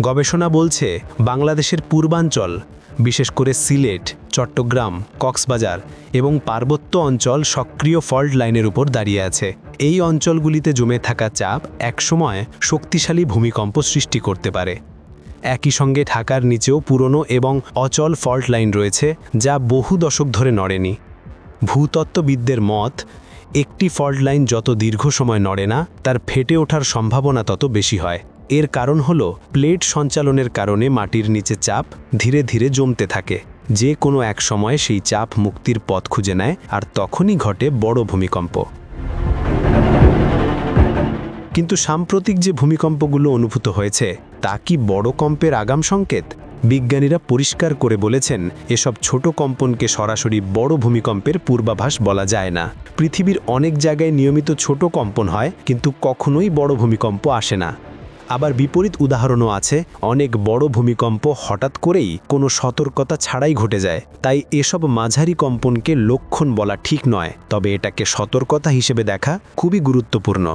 গবেষণা বলছে বাংলাদেশের পূর্বাঞ্চল, বিশেষ করে সিলেট, চট্টগ্রাম, কক্সবাজার এবং পার্বত্য অঞ্চল সক্রিয় ফল্ট লাইনের উপর দাঁড়িয়ে আছে। এই অঞ্চলগুলিতে জমে থাকা চাপ একসময় শক্তিশালী ভূমিকম্প সৃষ্টি করতে পারে। একই সঙ্গে ঢাকার নিচেও পুরনো এবং অচল ফল্ট লাইন রয়েছে, যা বহু দশক ধরে নড়েনি। ভূতত্ত্ববিদদের মত, একটি ফল্ট লাইন যত দীর্ঘ সময় নড়ে না, তার ফেটে ওঠার সম্ভাবনা তত বেশি হয়। এর কারণ হল প্লেট সঞ্চালনের কারণে মাটির নিচে চাপ ধীরে ধীরে জমতে থাকে। যে কোনো এক সময় সেই চাপ মুক্তির পথ খুঁজে নেয়, আর তখনই ঘটে বড় ভূমিকম্প। কিন্তু সাম্প্রতিক যে ভূমিকম্পগুলো অনুভূত হয়েছে, তা কি বড় কম্পের আগাম সংকেত? বিজ্ঞানীরা পরিষ্কার করে বলেছেন, এসব ছোট কম্পনকে সরাসরি বড় ভূমিকম্পের পূর্বাভাস বলা যায় না। পৃথিবীর অনেক জায়গায় নিয়মিত ছোট কম্পন হয়, কিন্তু কখনোই বড় ভূমিকম্প আসে না। আবার বিপরীত উদাহরণও আছে, অনেক বড় ভূমিকম্প হঠাৎ করেই কোনো সতর্কতা ছাড়াই ঘটে যায়। তাই এসব মাঝারি কম্পনকে লক্ষণ বলা ঠিক নয়, তবে এটাকে সতর্কতা হিসেবে দেখা খুবই গুরুত্বপূর্ণ।